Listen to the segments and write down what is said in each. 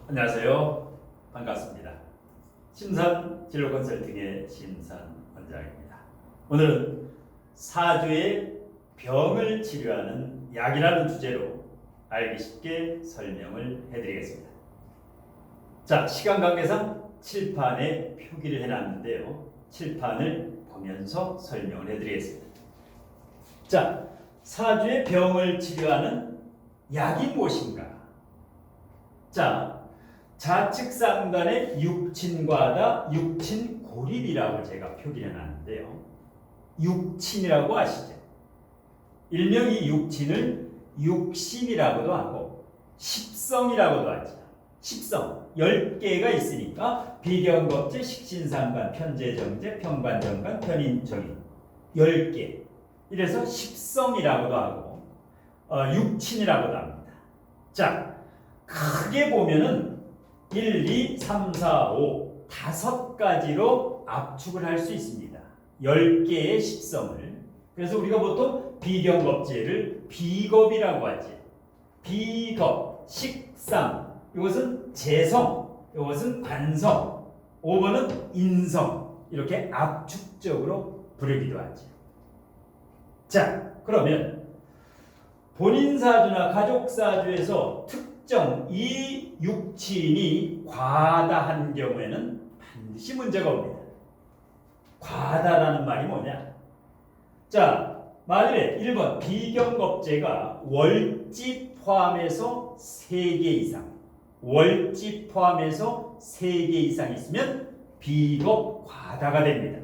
안녕하세요. 반갑습니다. 심산 진로 컨설팅의 심산 원장입니다. 오늘은 사주의 병을 치료하는 약이라는 주제로 알기 쉽게 설명을 해드리겠습니다. 자, 시간 관계상 칠판에 표기를 해놨는데요. 칠판을 보면서 설명을 해드리겠습니다. 자, 사주의 병을 치료하는 약이 무엇인가? 자, 좌측 상단에 육친과다, 육친고립이라고 제가 표기를 해놨는데요. 육친이라고 아시죠? 일명 이 육친을 육신이라고도 하고 십성이라고도 하죠. 십성, 10개가 있으니까 비견겁제, 식신상관, 편제정제, 평관정관, 편인정인 10개. 이래서 십성이라고도 하고 육친이라고도 합니다. 자, 크게 보면은 1, 2, 3, 4, 5 5가지로 압축을 할 수 있습니다. 10개의 십성을. 그래서 우리가 보통 비견겁제를 비겁이라고 하지. 비겁, 식상, 이것은 재성, 이것은 관성, 5번은 인성, 이렇게 압축적으로 부르기도 하죠. 자, 그러면 본인 사주나 가족 사주에서 특정 이 육친이 과다한 경우에는 반드시 문제가 옵니다. 과다라는 말이 뭐냐? 자, 만일에 1번 비견겁제가 월지 포함해서 3개 이상, 월지 포함해서 3개 이상 있으면 비겁 과다가 됩니다.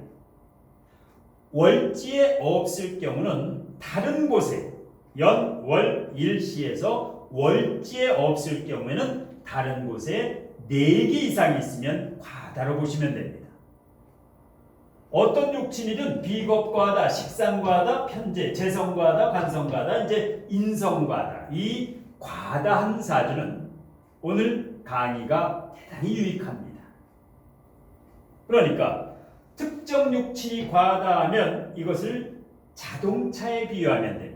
월지에 없을 경우는 다른 곳에 연, 월, 일시에서 월지에 없을 경우에는 다른 곳에 4개 이상이 있으면 과다로 보시면 됩니다. 어떤 육친이든 비겁과다, 식상과다, 편제, 재성과다, 관성과다, 이제 인성과다. 이 과다한 사주는 오늘 강의가 대단히 유익합니다. 그러니까 특정 육친이 과다하면 이것을 자동차에 비유하면 됩니다.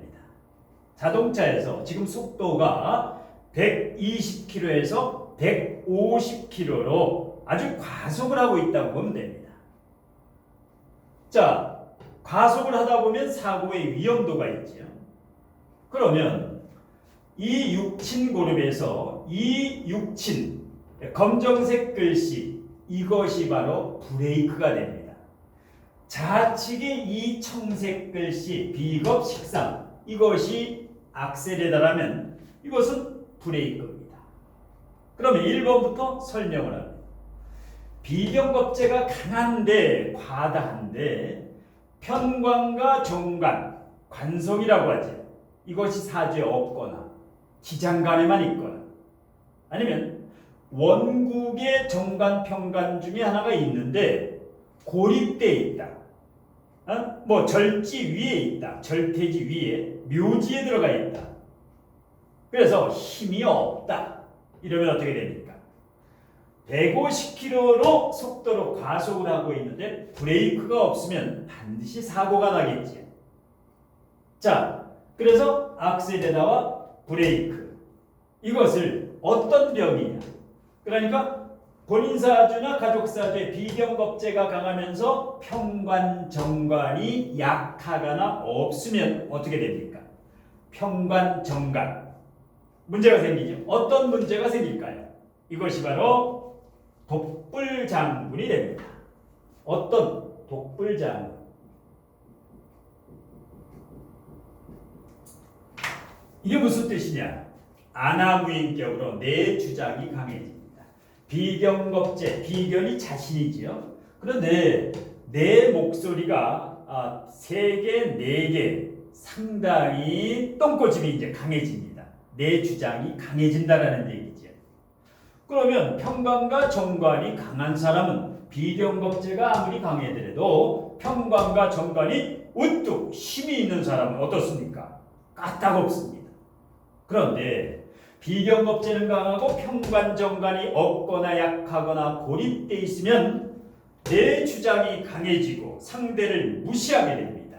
자동차에서 지금 속도가 120km에서 150km로 아주 과속을 하고 있다고 보면 됩니다. 자, 과속을 하다 보면 사고의 위험도가 있죠. 그러면 이 육친 그룹에서 이 육친, 검정색 글씨, 이것이 바로 브레이크가 됩니다. 좌측의 이 청색 글씨, 비겁, 식상, 이것이 악셀에 달하면 이것은 브레이크입니다. 그러면 1번부터 설명을 합니다. 비견겁제가 강한데 과다한데 편관과 정관, 관성이라고 하죠. 이것이 사주에 없거나 기장간에만 있거나 아니면 원국의 정관, 편관 중에 하나가 있는데 고립되어 있다. 뭐 절지 위에 있다. 절퇴지 위에, 묘지에 들어가 있다. 그래서 힘이 없다. 이러면 어떻게 됩니까? 150km로 속도로 과속을 하고 있는데 브레이크가 없으면 반드시 사고가 나겠지. 자, 그래서 악셀에다와 브레이크. 이것을 어떤 병이냐? 그러니까 본인 사주나 가족 사주에 비견겁제가 강하면서 편관, 정관이 약하거나 없으면 어떻게 됩니까? 편관, 정관. 문제가 생기죠. 어떤 문제가 생길까요? 이것이 바로 독불장군이 됩니다. 어떤 독불장군? 이게 무슨 뜻이냐? 아나무인격으로 내 주장이 강해집니다. 비견겁제, 비견이 자신이지요. 그런데 내 목소리가 3개, 4개 상당히 똥꼬집이 이제 강해집니다. 내 주장이 강해진다라는 얘기죠. 그러면 편관과 정관이 강한 사람은 비견겁제가 아무리 강해더라도 편관과 정관이 우뚝 힘이 있는 사람은 어떻습니까? 까딱없습니다. 그런데 비견겁제는 강하고 편관, 정관이 없거나 약하거나 고립되어 있으면 내 주장이 강해지고 상대를 무시하게 됩니다.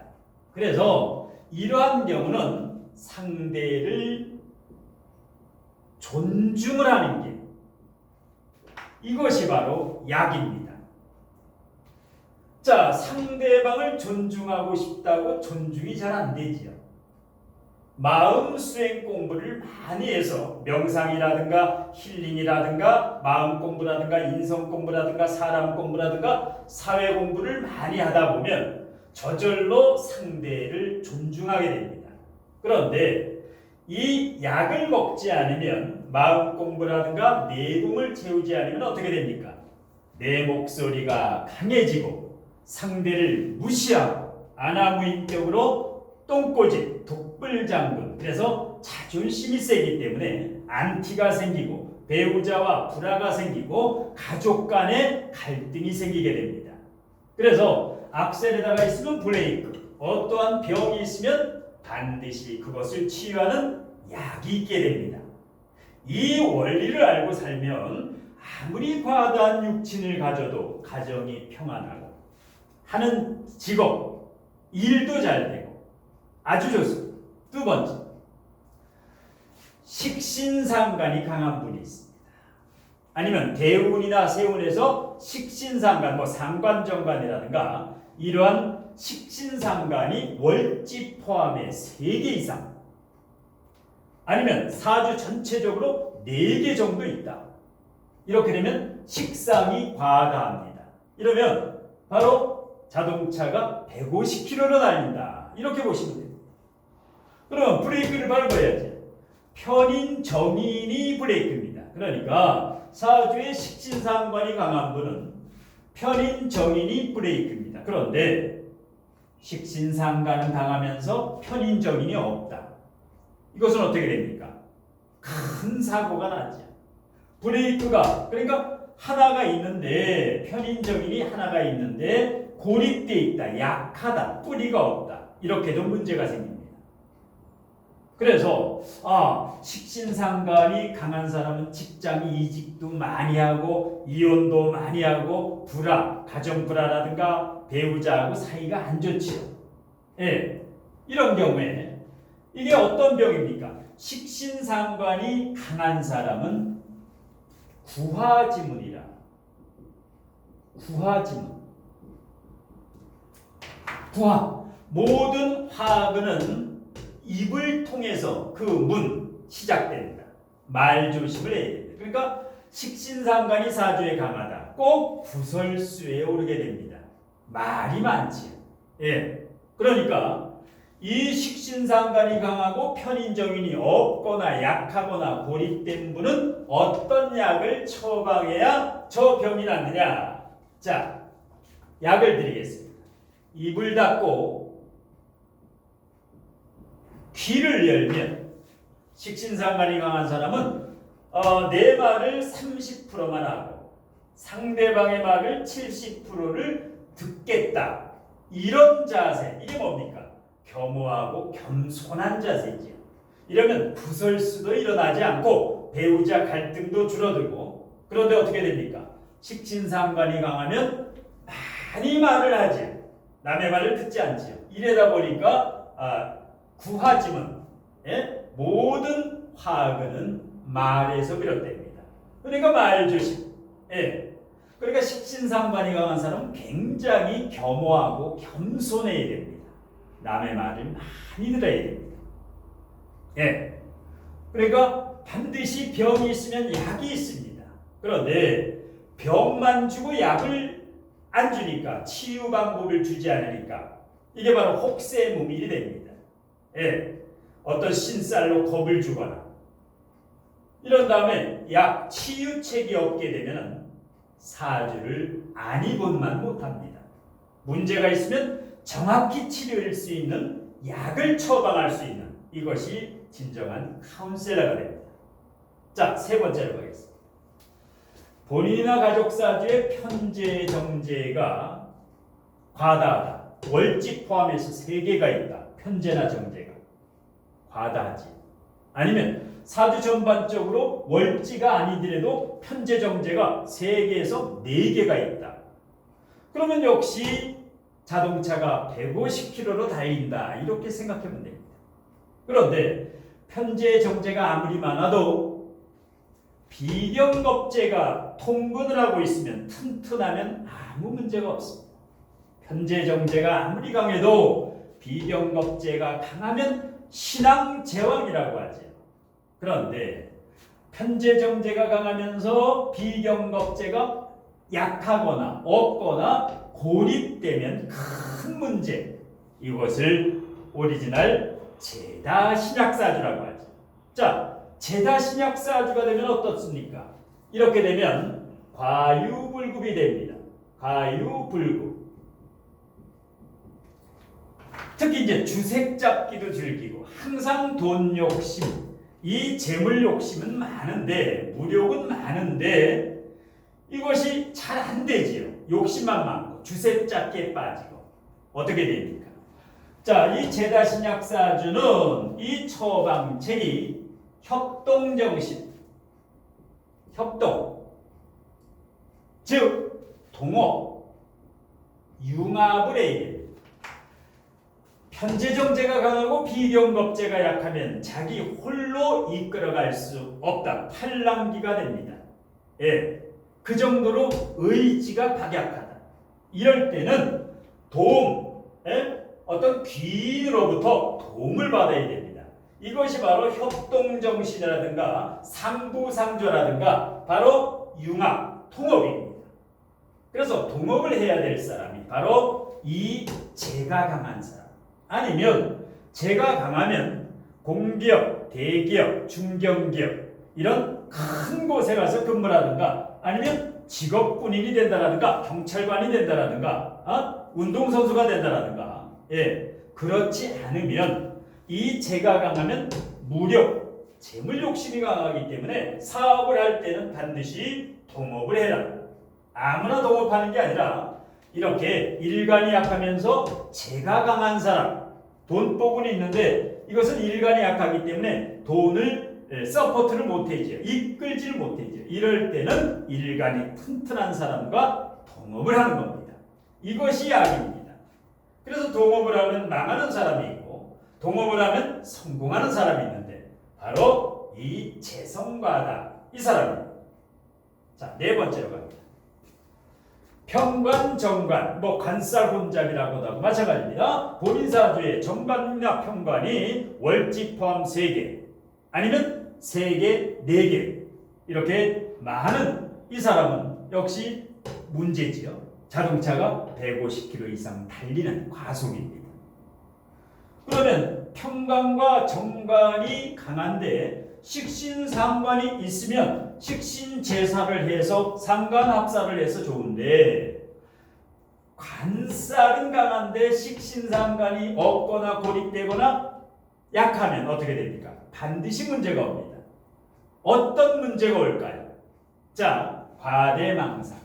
그래서 이러한 경우는 상대를 존중을 하는 게 이것이 바로 약입니다. 자, 상대방을 존중하고 싶다고 존중이 잘 안 되지요. 마음 수행 공부를 많이 해서 명상이라든가 힐링이라든가 마음 공부라든가 인성 공부라든가 사람 공부라든가 사회 공부를 많이 하다 보면 저절로 상대를 존중하게 됩니다. 그런데 이 약을 먹지 않으면 마음 공부라든가 내공을 채우지 않으면 어떻게 됩니까? 내 목소리가 강해지고 상대를 무시하고 아나무인격으로 똥꼬집, 독불장군, 그래서 자존심이 세기 때문에 안티가 생기고 배우자와 불화가 생기고 가족 간에 갈등이 생기게 됩니다. 그래서 악셀에다가 있으면 브레이크, 어떠한 병이 있으면 반드시 그것을 치유하는 약이 있게 됩니다. 이 원리를 알고 살면 아무리 과다한 육친을 가져도 가정이 평안하고 하는 직업, 일도 잘 되고 아주 좋습니다. 두 번째, 식신상관이 강한 분이 있습니다. 아니면 대운이나 세운에서 식신상관, 상관정관이라든가 이러한 식신상관이 월지 포함해 3개 이상, 아니면 사주 전체적으로 4개 정도 있다. 이렇게 되면 식상이 과다합니다. 이러면 바로 자동차가 150km로 달린다. 이렇게 보시면 됩니다. 그럼 브레이크를 밟아야지. 편인 정인이 브레이크입니다. 그러니까 사주의 식신상관이 강한 분은 편인 정인이 브레이크입니다. 그런데 식신상관은 강하면서 편인 정인이 없다. 이것은 어떻게 됩니까? 큰 사고가 나죠. 브레이크가 그러니까 하나가 있는데 편인 정인이 하나가 있는데 고립돼 있다. 약하다. 뿌리가 없다. 이렇게도 문제가 생깁니다. 그래서 식신상관이 강한 사람은 직장 이직도 많이 하고 이혼도 많이 하고 불화, 가정불화라든가 배우자하고 사이가 안 좋지요. 예, 이런 경우에 이게 어떤 병입니까? 식신상관이 강한 사람은 구화지문이라. 구화지문. 구화. 모든 화근은 입을 통해서 그 문 시작됩니다. 말 조심을 해야 됩니다. 그러니까 식신상관이 사주에 강하다. 꼭 구설수에 오르게 됩니다. 말이 많지요. 예. 그러니까 이 식신상관이 강하고 편인정인이 없거나 약하거나 고립된 분은 어떤 약을 처방해야 저 병이 낫느냐? 자, 약을 드리겠습니다. 입을 닫고 귀를 열면 식신상관이 강한 사람은 내 말을 30%만 하고 상대방의 말을 70%를 듣겠다. 이런 자세, 이게 뭡니까? 겸허하고 겸손한 자세지요. 이러면 구설수도 일어나지 않고 배우자 갈등도 줄어들고, 그런데 어떻게 됩니까? 식신상관이 강하면 많이 말을 하지, 남의 말을 듣지 않지요. 이래다 보니까 구화지문, 모든 화근은 말에서 비롯됩니다. 그러니까 말 조심. 그러니까 식신상관이 강한 사람은 굉장히 겸허하고 겸손해야 됩니다. 남의 말을 많이 들어야 됩니다. 그러니까 반드시 병이 있으면 약이 있습니다. 그런데 병만 주고 약을 안 주니까, 치유 방법을 주지 않으니까 이게 바로 혹세무민이 됩니다. 어떤 신살로 겁을 주거나 이런 다음에 약 치유책이 없게 되면 사주를 아니본만 못합니다. 문제가 있으면 정확히 치료할 수 있는 약을 처방할 수 있는, 이것이 진정한 카운셀러가 됩니다. 자, 세 번째로 가겠습니다. 본인이나 가족 사주의 편재 정재가 과다하다. 월지 포함해서 3개가 있다. 편재나 정재가 과다하지. 아니면 사주 전반적으로 월지가 아니더라도 편재 정재가 3개에서 4개가 있다. 그러면 역시 자동차가 150km로 달린다. 이렇게 생각하면 됩니다. 그런데 편재 정재가 아무리 많아도 비경겁제가 통근을 하고 있으면 튼튼하면 아무 문제가 없습니다. 편제정제가 아무리 강해도 비경겁제가 강하면 신앙제왕이라고 하죠. 그런데 편제정제가 강하면서 비경겁제가 약하거나 없거나 고립되면 큰 문제, 이것을 오리지널 제다신약사주라고 하죠. 자, 제다신약사주가 되면 어떻습니까? 이렇게 되면 과유불급이 됩니다. 과유불급. 특히 이제 주색잡기도 즐기고 항상 돈 욕심, 이 재물 욕심은 많은데, 무력은 많은데 이것이 잘 안 되지요. 욕심만 많고 주색잡기에 빠지고 어떻게 됩니까? 자, 이 제다신약사주는 이 처방책이 협동정신, 협동, 즉 동업, 융합을 해야 됩니다. 편제정제가 강하고 비경겁제가 약하면 자기 홀로 이끌어갈 수 없다. 팔랑귀가 됩니다. 예, 그 정도로 의지가 박약하다. 이럴 때는 도움, 어떤 귀인으로부터 도움을 받아야 됩니다. 이것이 바로 협동정신이라든가 상부상조라든가 바로 융합, 통업입니다. 그래서 동업을 해야 될 사람이 바로 이 재가 강한 사람. 아니면 재가 강하면 공기업, 대기업, 중견기업 이런 큰 곳에 가서 근무를 하든가 아니면 직업군인이 된다라든가 경찰관이 된다라든가 운동선수가 된다라든가 그렇지 않으면 이 재가 강하면 무력, 재물 욕심이 강하기 때문에 사업을 할 때는 반드시 동업을 해라. 아무나 동업하는 게 아니라 이렇게 일간이 약하면서 재가 강한 사람, 돈복은 있는데 이것은 일간이 약하기 때문에 돈을 서포트를 못해죠. 이끌지를 못해죠. 이럴 때는 일간이 튼튼한 사람과 동업을 하는 겁니다. 이것이 약입니다. 그래서 동업을 하면 망하는 사람이 있고 동업을 하면 성공하는 사람이 있는데 바로 이 재성과다. 이 사람입니다. 자, 네 번째로 갑니다. 평관, 정관, 관살 혼잡이라고도 하고 마찬가지입니다. 본인사주의 정관이나 평관이 월지 포함 3개 아니면 3개, 4개 이렇게 많은 이 사람은 역시 문제지요. 자동차가 150km 이상 달리는 과속입니다. 그러면 평관과 정관이 강한데 식신상관이 있으면 식신제사를 해서 상관합사를 해서 좋은데 관살은 강한데 식신상관이 없거나 고립되거나 약하면 어떻게 됩니까? 반드시 문제가 옵니다. 어떤 문제가 올까요? 자, 과대망상.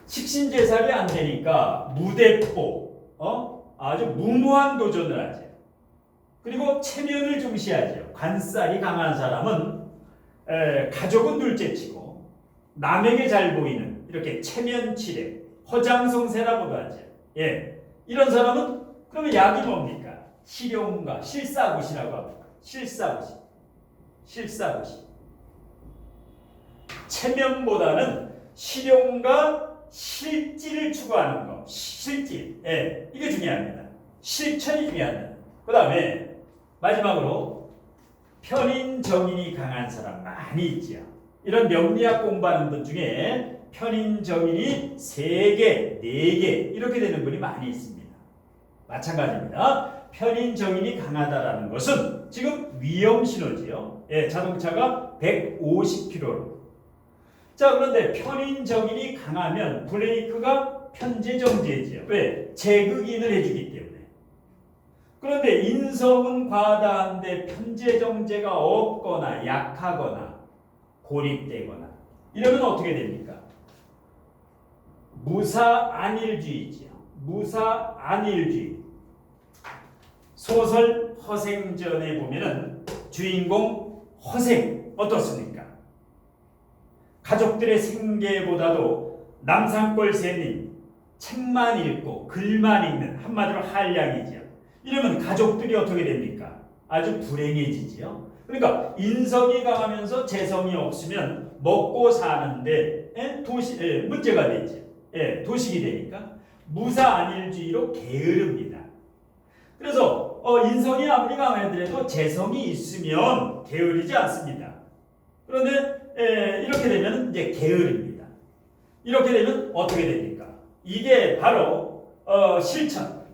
식신제살이 안 되니까 무대뽀, 아주 무모한 도전을 하죠. 그리고 체면을 중시하죠. 관살이 강한 사람은 가족은 둘째치고 남에게 잘 보이는 이렇게 체면치레, 허장성세라고도 하죠. 이런 사람은 그러면 약이 뭡니까? 실용과 실사구시라고 합니다. 실사구시. 체면보다는 실용과 실질을 추구하는 것. 실질. 이게 중요합니다. 실천이 중요합니다. 그 다음에 마지막으로 편인정인이 강한 사람 많이 있죠. 이런 명리학 공부하는 분 중에 편인정인이 3개, 4개 이렇게 되는 분이 많이 있습니다. 마찬가지입니다. 편인정인이 강하다라는 것은 지금 위험신호지요. 자동차가 150km로. 자, 그런데 편인정인이 강하면 브레이크가 편제정제지요. 왜? 제극인을 해주기 때문에. 그런데 인성은 과다한데 편제정제가 없거나 약하거나 고립되거나 이러면 어떻게 됩니까? 무사안일주의지요. 무사안일주의. 소설 허생전에 보면은 주인공 허생 어떻습니까? 가족들의 생계보다도 남산골 샘님 책만 읽고 글만 읽는 한마디로 한량이죠. 이러면 가족들이 어떻게 됩니까? 아주 불행해지지요. 그러니까 인성이 강하면서 재성이 없으면 먹고 사는데 문제가 되죠. 도식이 되니까 무사안일주의로 게으릅니다. 그래서 인성이 아무리 강하더라도 재성이 있으면 게으르지 않습니다. 그런데 이렇게 되면 이제 게으릅니다. 이렇게 되면 어떻게 됩니까? 이게 바로 실천.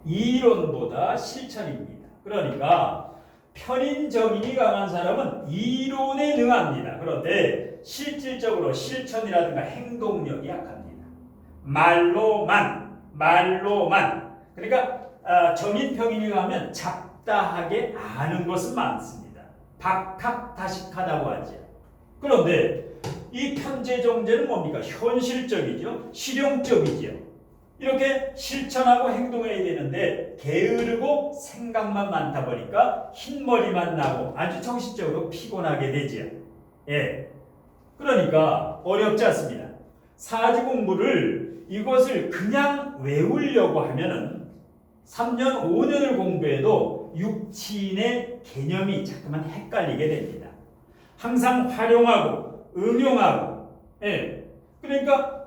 이론보다 실천입니다. 그러니까 편인정인이 강한 사람은 이론에 능합니다. 그런데 실질적으로 실천이라든가 행동력이 약합니다. 말로만. 그러니까 정인평인이 가면 잡다하게 아는 것은 많습니다. 박학다식하다고 하죠. 그런데 이 편재정제는 뭡니까? 현실적이죠. 실용적이죠. 이렇게 실천하고 행동해야 되는데 게으르고 생각만 많다 보니까 흰머리만 나고 아주 정신적으로 피곤하게 되죠. 그러니까 어렵지 않습니다. 사지 공부를 이것을 그냥 외우려고 하면은 3년, 5년을 공부해도 육친의 개념이 자꾸만 헷갈리게 됩니다. 항상 활용하고 응용하고 그러니까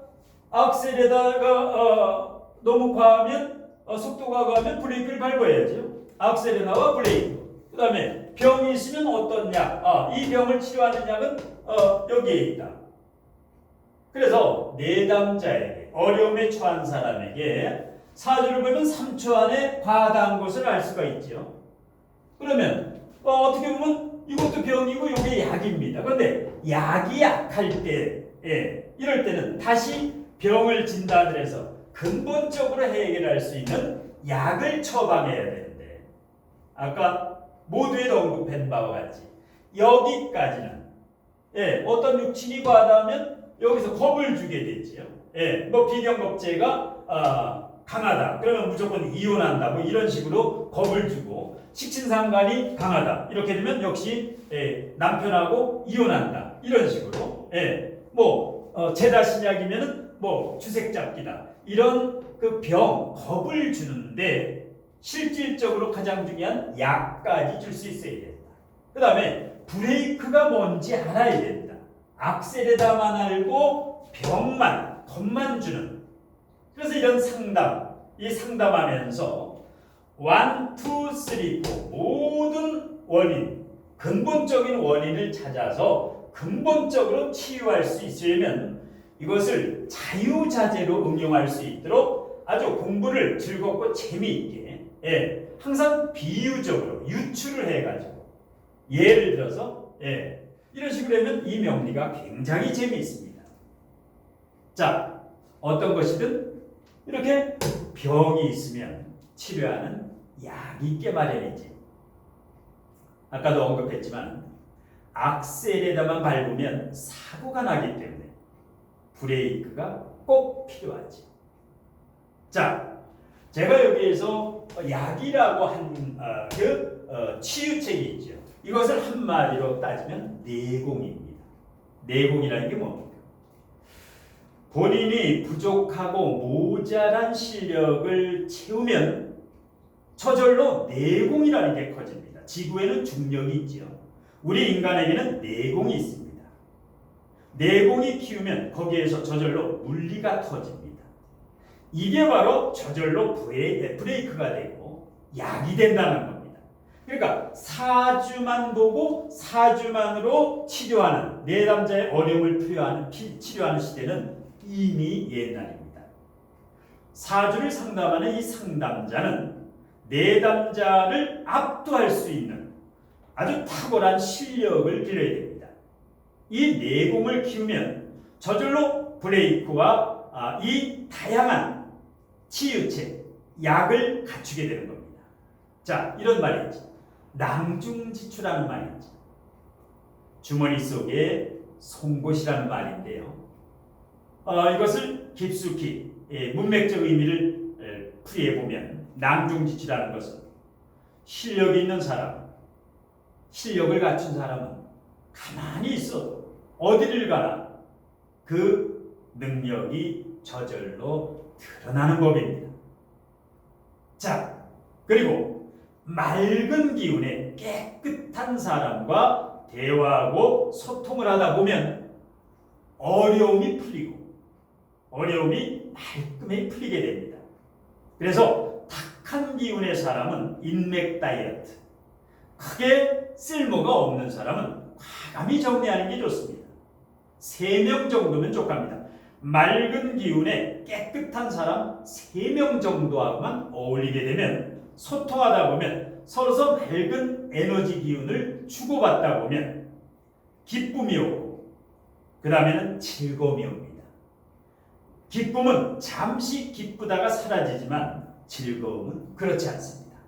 악셀에다가 너무 과하면 속도가 과하면 브레이크를 밟아야죠. 악셀에다가 브레이크. 그 다음에 병이 있으면 어떤 약? 이 병을 치료하는 약은 여기에 있다. 그래서 내담자에게 어려움에 처한 사람에게 사주를 보면 3초 안에 과다한 것을 알 수가 있죠. 그러면 어떻게 보면 이것도 병이고 이게 약입니다. 그런데 약이 약할 때 이럴 때는 다시 병을 진단을 해서 근본적으로 해결할 수 있는 약을 처방해야 되는데 아까 모두에도 언급한 바와 같이 여기까지는 어떤 육친이 과다하면 여기서 겁을 주게 되지요. 뭐 비경겁제가 강하다. 그러면 무조건 이혼한다. 뭐 이런 식으로 겁을 주고 식신상간이 강하다. 이렇게 되면 역시 남편하고 이혼한다. 이런 식으로 제다신약이면은 주색잡기다. 이런 그 병, 겁을 주는데 실질적으로 가장 중요한 약까지 줄 수 있어야 된다. 그 다음에 브레이크가 뭔지 알아야 된다. 악셀에다만 알고 병만, 겁만 주는. 그래서 이런 이 상담하면서 1, 2, 3, 4 모든 원인, 근본적인 원인을 찾아서 근본적으로 치유할 수 있으려면 이것을 자유자재로 응용할 수 있도록 아주 공부를 즐겁고 재미있게 항상 비유적으로 유추를 해가지고 예를 들어서 이런 식으로 하면 이 명리가 굉장히 재미있습니다. 자, 어떤 것이든 이렇게 병이 있으면 치료하는 약이 있게 마련이지. 아까도 언급했지만 악셀에다만 밟으면 사고가 나기 때문에 브레이크가 꼭 필요하지. 자, 제가 여기에서 약이라고 한 치유책이 있죠. 이것을 한마디로 따지면 내공입니다. 내공이라는 게 뭡니까? 본인이 부족하고 모자란 실력을 채우면 저절로 내공이라는 게 커집니다. 지구에는 중력이 있죠. 우리 인간에게는 내공이 있습니다. 내공이 키우면 거기에서 저절로 물리가 터집니다. 이게 바로 저절로 브레이크가 되고 약이 된다는 겁니다. 그러니까 사주만 보고 사주만으로 치료하는 내담자의 어려움을 치료하는 시대는 이미 옛날입니다. 사주를 상담하는 이 상담자는 내담자를 압도할 수 있는 아주 탁월한 실력을 기르어야 됩니다. 이 내공을 키우면 저절로 브레이크와 이 다양한 치유책, 약을 갖추게 되는 겁니다. 자, 이런 말이 있죠. 낭중지추라는 말이 있죠. 주머니 속에 송곳이라는 말인데요. 이것을 깊숙이 문맥적 의미를 풀이해보면 낭중지추라는 것은 실력이 있는 사람, 실력을 갖춘 사람은 가만히 있어도 어디를 가나 그 능력이 저절로 드러나는 법입니다. 자, 그리고 맑은 기운의 깨끗한 사람과 대화하고 소통을 하다 보면 어려움이 풀리고 어려움이 말끔히 풀리게 됩니다. 그래서 탁한 기운의 사람은 인맥 다이어트, 크게 쓸모가 없는 사람은 과감히 정리하는 게 좋습니다. 3명 정도면 족합니다. 맑은 기운에 깨끗한 사람 3명 정도하고만 어울리게 되면 소통하다 보면 서로서 맑은 에너지 기운을 주고받다 보면 기쁨이 오고 그 다음에는 즐거움이 옵니다. 기쁨은 잠시 기쁘다가 사라지지만 즐거움은 그렇지 않습니다.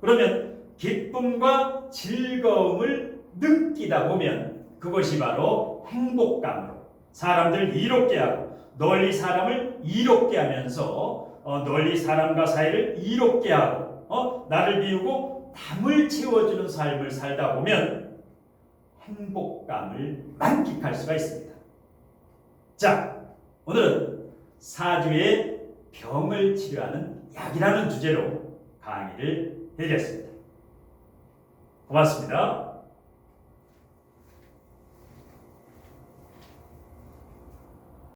그러면 기쁨과 즐거움을 느끼다 보면 그것이 바로 행복감으로 사람들을 이롭게 하고 널리 사람을 이롭게 하면서 널리 사람과 사이를 이롭게 하고 나를 비우고 남을 채워주는 삶을 살다 보면 행복감을 만끽할 수가 있습니다. 자, 오늘은 사주의 병을 치료하는 약이라는 주제로 강의를 드렸습니다. 고맙습니다.